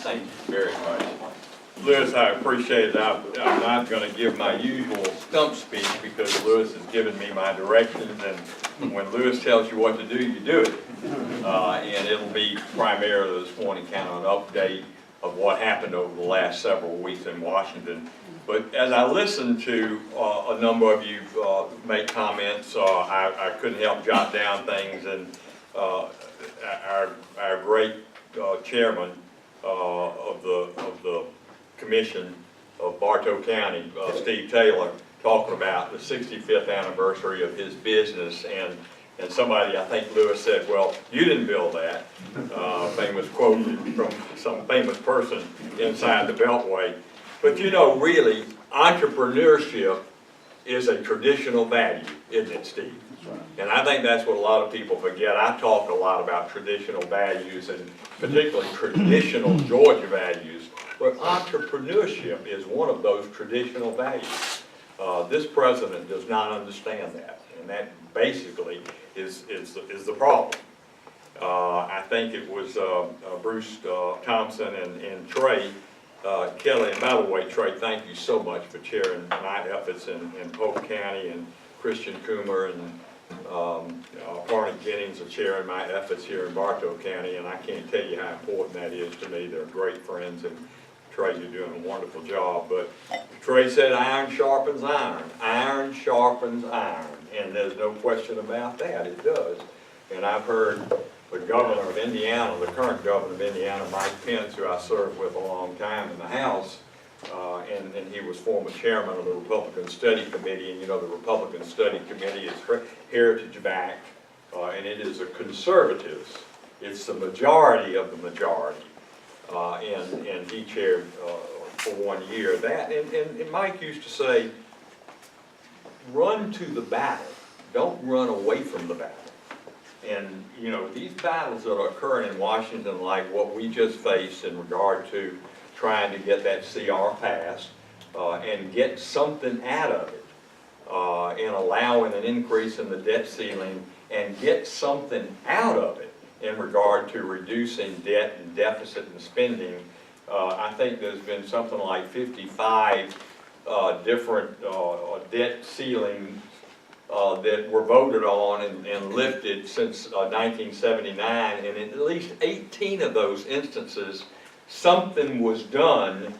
Thank you very much. Lewis, I appreciate it. I'm not going to give my usual stump speech because Lewis has given me my directions, and when Lewis tells you what to do, you do it. And it'll be primarily this morning kind of an update of what happened over the last several weeks in Washington. But as I listened to a number of you make comments, I couldn't help jot down things, and our great chairman of the commission of Bartow County, Steve Taylor, talking about the 65th anniversary of his business, and somebody, I think Lewis said, well, you didn't build that. Famous quote from some famous person inside the Beltway. But you know, really, entrepreneurship is a traditional value, isn't it, Steve? And I think that's what a lot of people forget. I talk a lot about traditional values, and particularly traditional Georgia values, but entrepreneurship is one of those traditional values. This president does not understand that, and that basically is the problem. I think it was Bruce Thompson and Trey Kelly, and by the way, Trey, thank you so much for chairing my efforts in Polk County, and Christian Coomer and Barney Jennings are chairing my efforts here in Bartow County, and I can't tell you how important that is to me. They're great friends, and Trey, you're doing a wonderful job. But Trey said iron sharpens iron. Iron sharpens iron, and there's no question about that. It does. And I've heard the governor of Indiana, the current governor of Indiana, Mike Pence, who I served with a long time in the House, and he was former chairman of the Republican Study Committee, and you know the Republican Study Committee is heritage-backed, and it is a conservatives. It's the majority of the majority, and he chaired for 1 year that. And Mike used to say, run to the battle, don't run away from the battle. And you know, these battles that are occurring in Washington, like what we just faced in regard to trying to get that CR passed and get something out of it, and allowing an increase in the debt ceiling and get something out of it in regard to reducing debt and deficit and spending. I think there's been something like 55 different debt ceilings that were voted on and lifted since 1979, and in at least 18 of those instances, something was done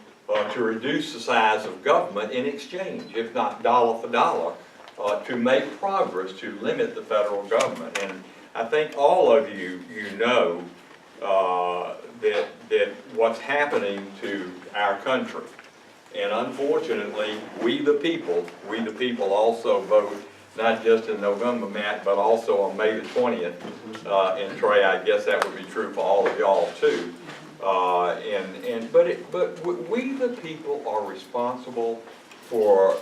to reduce the size of government in exchange, if not dollar for dollar, to make progress to limit the federal government. And I think all of you know that what's happening to our country. And unfortunately, we the people also vote not just in November, Matt, but also on May the 20th. And Trey, I guess that would be true for all of y'all too. But we the people are responsible for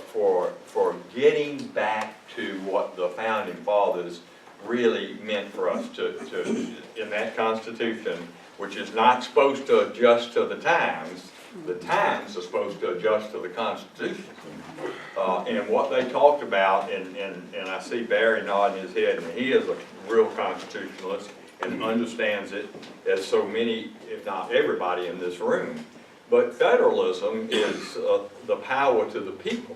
getting back to what the founding fathers really meant for us to in that Constitution, which is not supposed to adjust to the times. The times are supposed to adjust to the Constitution. And what they talked about, and I see Barry nodding his head, and he is a real constitutionalist and understands it as so many, if not everybody in this room. But federalism is the power to the people,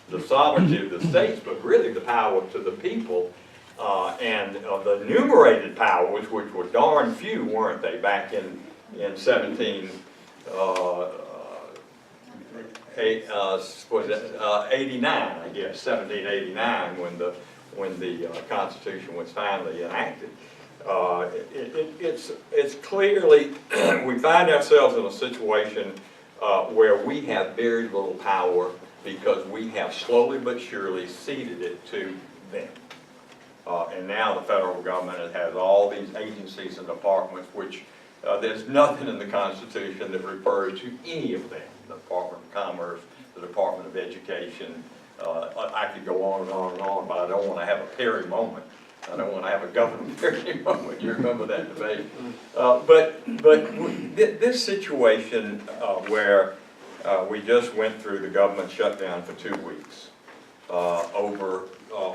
the sovereignty of the states, but really the power to the people, and the enumerated powers, which were darn few, weren't they, back in 89, I guess, 1789, when the Constitution was finally enacted. It's clearly, we find ourselves in a situation where we have very little power because we have slowly but surely ceded it to them. And now the federal government has all these agencies and departments, which there's nothing in the Constitution that refers to any of them. The Department of Commerce, the Department of Education. I could go on and on and on, but I don't want to have a Perry moment. I don't want to have a government Perry moment. You remember that debate. But this situation where we just went through the government shutdown for 2 weeks over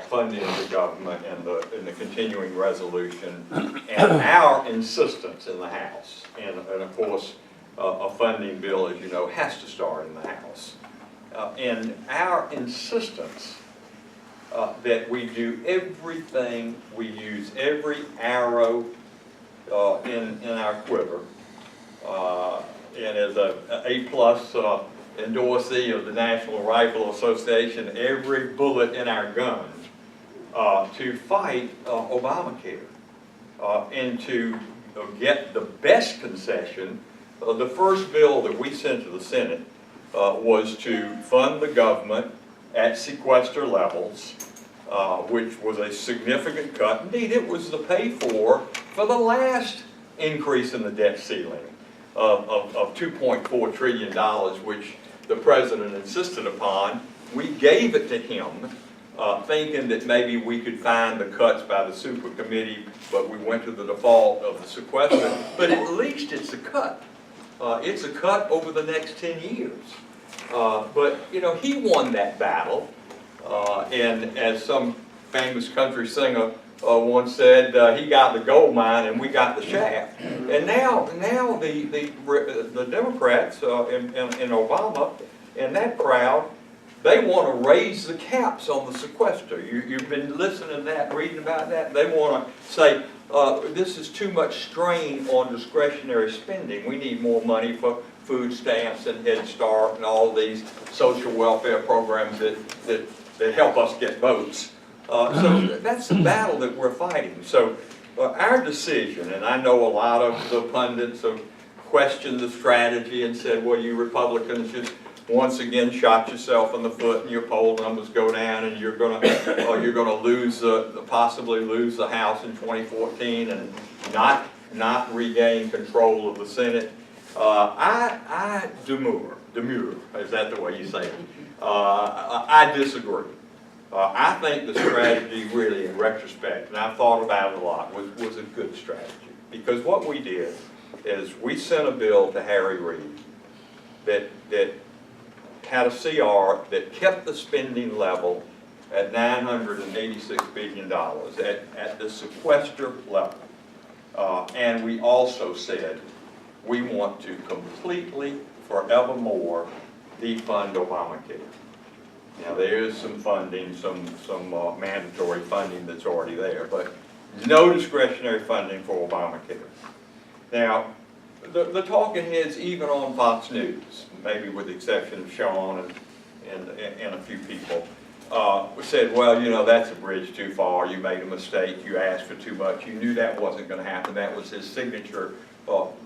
funding the government and the continuing resolution and our insistence in the House. And of course, a funding bill, as you know, has to start in the House. And our insistence that we do everything, we use every arrow in our quiver, and as a A-plus endorsee of the National Rifle Association, every bullet in our guns to fight Obamacare and to get the best concession. The first bill that we sent to the Senate was to fund the government at sequester levels, which was a significant cut. Indeed, it was the pay for the last increase in the debt ceiling of $2.4 trillion, which the president insisted upon. We gave it to him, thinking that maybe we could find the cuts by the super committee, but we went to the default of the sequester. But at least it's a cut. It's a cut over the next 10 years. But, you know, he won that battle. And as some famous country singer once said, he got the gold mine and we got the shaft. And now the Democrats in Obama and that crowd, they want to raise the caps on the sequester. You've been listening to that, reading about that. They want to say, this is too much strain on discretionary spending. We need more money for food stamps and Head Start and all these social welfare programs that help us get votes. So that's the battle that we're fighting. So our decision, and I know a lot of the pundits have questioned the strategy and said, well, you Republicans just once again shot yourself in the foot and your poll numbers go down and you're going to lose, possibly lose the House in 2014 and not regain control of the Senate. I demur, is that the way you say it? I disagree. I think the strategy really, in retrospect, and I've thought about it a lot, was a good strategy. Because what we did is we sent a bill to Harry Reid that had a CR that kept the spending level at $986 billion at the sequester level. And we also said we want to completely, forevermore, defund Obamacare. Now there is some funding, some mandatory funding that's already there, but no discretionary funding for Obamacare. Now, the talking heads, even on Fox News, maybe with the exception of Sean and a few people, said, well, you know, that's a bridge too far. You made a mistake. You asked for too much. You knew that wasn't going to happen. That was his signature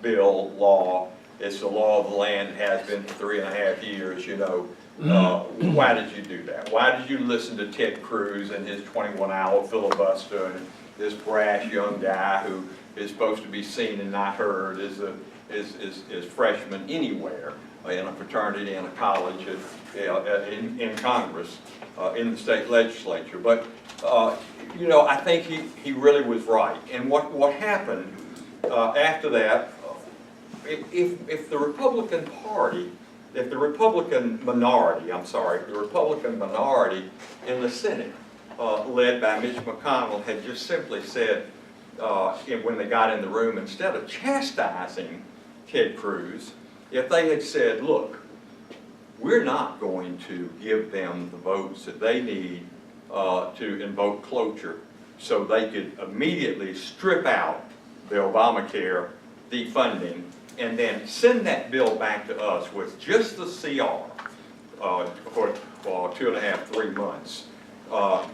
bill, law. It's the law of the land. It has been for 3.5 years, you know. Why did you do that? Why did you listen to Ted Cruz and his 21-hour filibuster and this brash young guy who is supposed to be seen and not heard as freshman anywhere in a fraternity, in a college, in Congress, in the state legislature? But you know, I think he really was right. And what happened after that? If the Republican Party, if the Republican minority, the Republican minority in the Senate, led by Mitch McConnell, had just simply said, when they got in the room, instead of chastising Ted Cruz, if they had said, look, we're not going to give them the votes that they need to invoke cloture so they could immediately strip out the Obamacare defunding and then send that bill back to us with just the CR for 2.5, 3 months,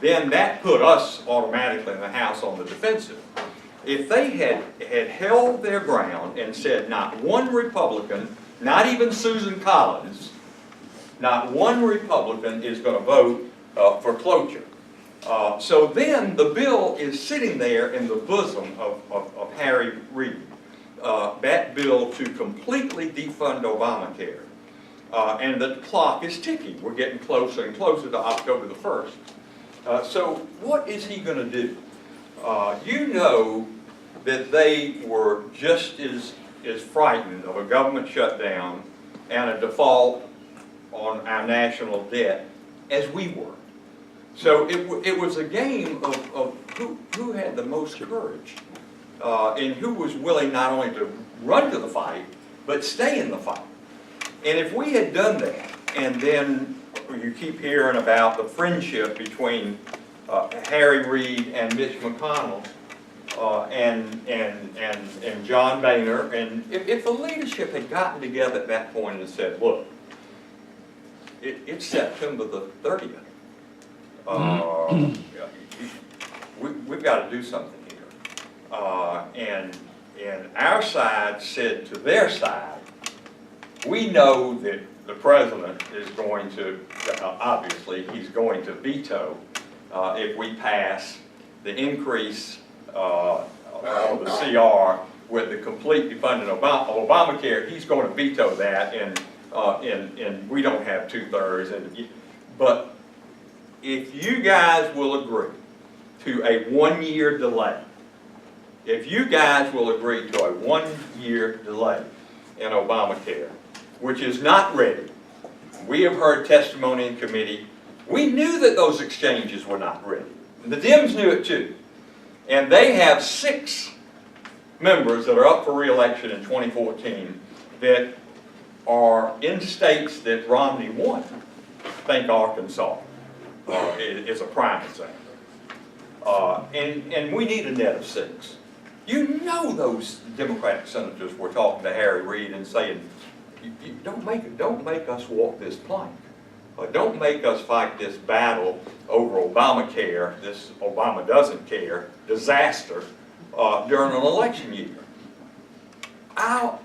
then that put us automatically in the House on the defensive. If they had held their ground and said not one Republican, not even Susan Collins, not one Republican is going to vote for cloture. So then the bill is sitting there in the bosom of Harry Reid. That bill to completely defund Obamacare. And the clock is ticking. We're getting closer and closer to October the 1st. So what is he going to do? You know that they were just as frightened of a government shutdown and a default on our national debt as we were. So it was a game of who had the most courage and who was willing not only to run to the fight, but stay in the fight. And if we had done that, and then you keep hearing about the friendship between Harry Reid and Mitch McConnell, and John Boehner, and if the leadership had gotten together at that point and said, look, it's September the 30th. We've got to do something here. And our side said to their side, we know that the president is going to, obviously, he's going to veto if we pass the increase of the CR with the complete defunding of Obamacare. He's going to veto that, and we don't have 2/3. But if you guys will agree to a 1-year delay, if you guys will agree to a 1-year delay in Obamacare, which is not ready, we have heard testimony in committee. We knew that those exchanges were not ready. The Dems knew it too. And they have 6 members that are up for re-election in 2014 that are in states that Romney won. Think Arkansas is a prime example. And we need a net of 6. You know those Democratic senators were talking to Harry Reid and saying, don't make us walk this plank. Don't make us fight this battle over Obamacare, this Obama doesn't care disaster during an election year. I'll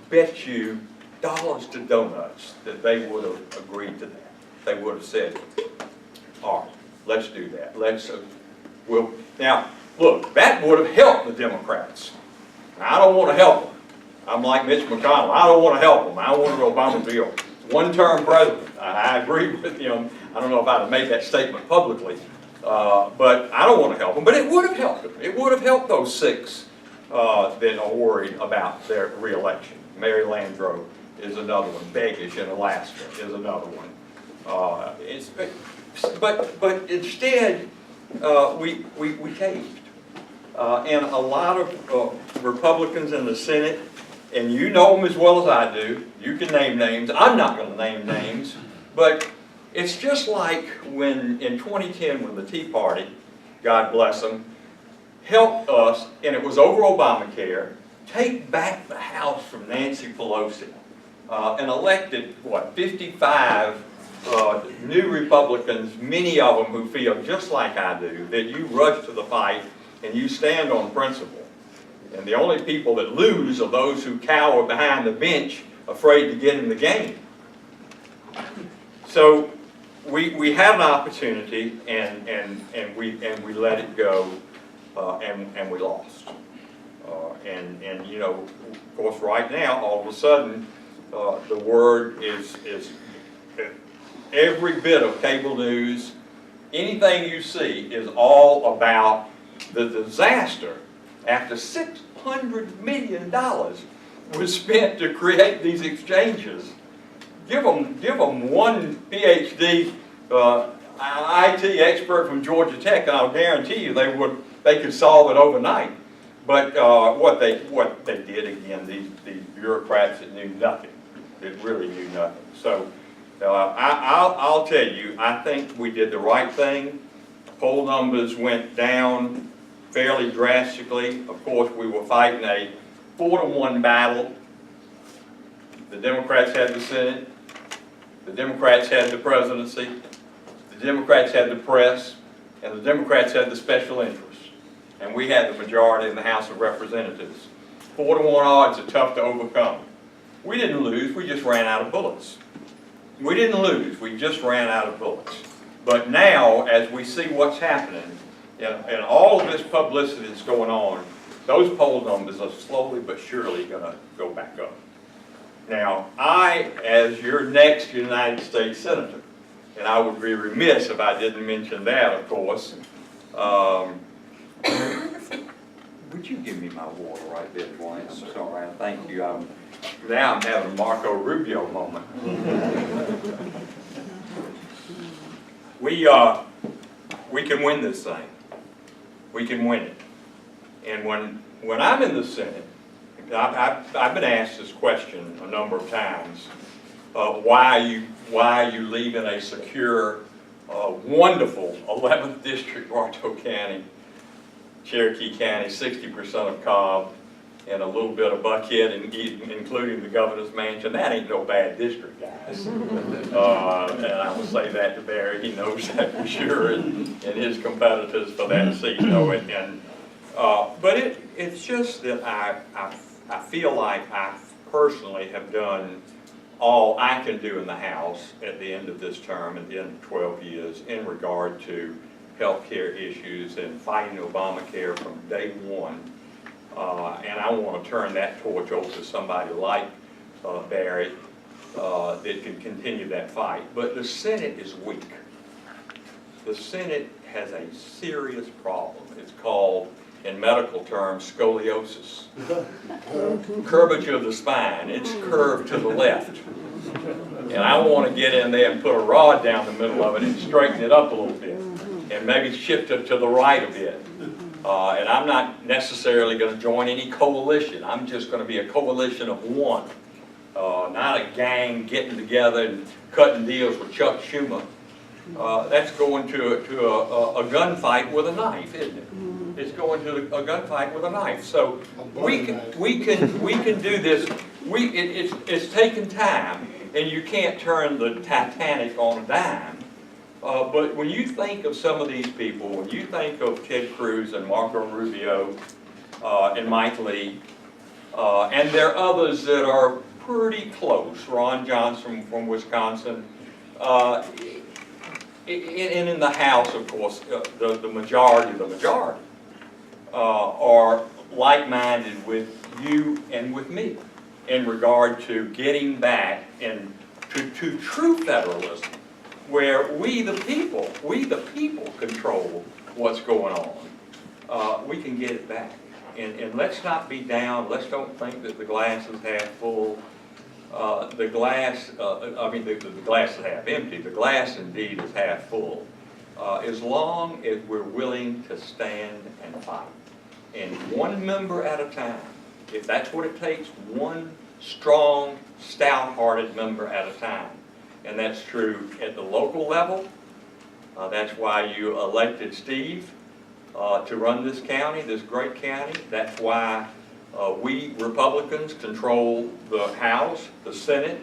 bet you dollars to donuts that they would have agreed to that. They would have said, all right, let's do that. Now, look, that would have helped the Democrats. I don't want to help them. I'm like Mitch McConnell. I don't want to help them. I want an Obama bill. One-term president. I agree with him. I don't know if I'd have made that statement publicly, but I don't want to help them. But it would have helped them. It would have helped those 6 that are worried about their re-election. Mary Landrieu is another one. Begich in Alaska is another one. But instead, we caved. And a lot of Republicans in the Senate, and you know them as well as I do. You can name names. I'm not going to name names. But it's just like when in 2010 when the Tea Party, God bless them, helped us, and it was over Obamacare, take back the House from Nancy Pelosi and elected, 55 new Republicans, many of them who feel just like I do, that you rush to the fight and you stand on principle. And the only people that lose are those who cower behind the bench, afraid to get in the game. So we had an opportunity, and we let it go, and we lost. And you know, of course, right now, all of a sudden, the word is every bit of cable news, anything you see is all about the disaster after $600 million was spent to create these exchanges. Give them one PhD IT expert from Georgia Tech, and I'll guarantee you they could solve it overnight. But what they did again, these bureaucrats that knew nothing, that really knew nothing. So I'll tell you, I think we did the right thing. Poll numbers went down fairly drastically. Of course, we were fighting a 4-to-1 battle. The Democrats had the Senate. The Democrats had the presidency. The Democrats had the press. And the Democrats had the special interests. And we had the majority in the House of Representatives. 4-to-1 odds are tough to overcome. We didn't lose, we just ran out of bullets. We didn't lose, we just ran out of bullets. But now, as we see what's happening, and all of this publicity that's going on, those poll numbers are slowly but surely going to go back up. Now, I, as your next United States Senator, and I would be remiss if I didn't mention that, of course, would you give me my water right there, Dwayne? I'm sorry, thank you. Now I'm having a Marco Rubio moment. We can win this thing. We can win it. And when I'm in the Senate, I've been asked this question a number of times. Why are you leaving a secure, wonderful 11th District, Bartow County, Cherokee County, 60% of Cobb, and a little bit of Buckhead, including the governor's mansion? That ain't no bad district, guys. And I will say that to Barry. He knows that for sure, and his competitors for that seat know it. And but it's just that I feel like I personally have done all I can do in the House at the end of this term, at the end of 12 years, in regard to health care issues and fighting Obamacare from day one. And I want to turn that torch over to somebody like Barry that can continue that fight. But the Senate is weak. The Senate has a serious problem. It's called, in medical terms, scoliosis. Curvature of the spine. It's curved to the left. And I want to get in there and put a rod down the middle of it and straighten it up a little bit. And maybe shift it to the right a bit. And I'm not necessarily going to join any coalition. I'm just going to be a coalition of one. Not a gang getting together and cutting deals with Chuck Schumer. That's going to a gunfight with a knife, isn't it? It's going to a gunfight with a knife. So we can do this. It's taken time, and you can't turn the Titanic on a dime. But when you think of some of these people, when you think of Ted Cruz and Marco Rubio and Mike Lee, and there are others that are pretty close, Ron Johnson from Wisconsin, and in the House, of course, the majority are like-minded with you and with me in regard to getting back to true federalism, where we the people control what's going on. We can get it back. And let's not be down. Let's don't think that the glass is half full. The glass is half empty. The glass indeed is half full. As long as we're willing to stand and fight. And one member at a time. If that's what it takes, one strong, stout-hearted member at a time. And that's true at the local level. That's why you elected Steve to run this county, this great county. That's why we Republicans control the House, the Senate,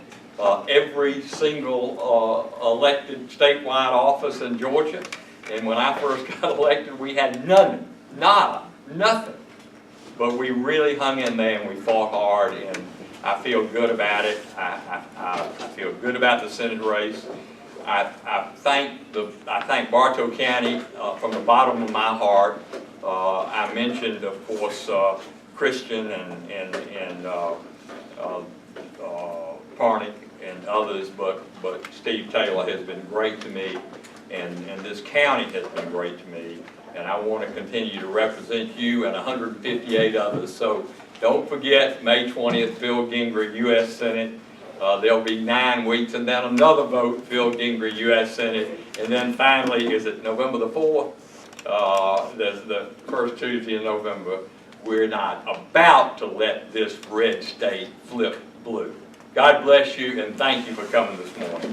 every single elected statewide office in Georgia. And when I first got elected, we had nothing. But we really hung in there and we fought hard, and I feel good about it. I feel good about the Senate race. I thank Bartow County from the bottom of my heart. I mentioned, of course, Christian and Parnick and others, but Steve Taylor has been great to me, and this county has been great to me. And I want to continue to represent you and 158 others. So don't forget, May 20th, Phil Gingrey, U.S. Senate. There'll be 9 weeks, and then another vote, Phil Gingrey, U.S. Senate. And then finally, is it November the 4th? The first Tuesday in November. We're not about to let this red state flip blue. God bless you, and thank you for coming this morning.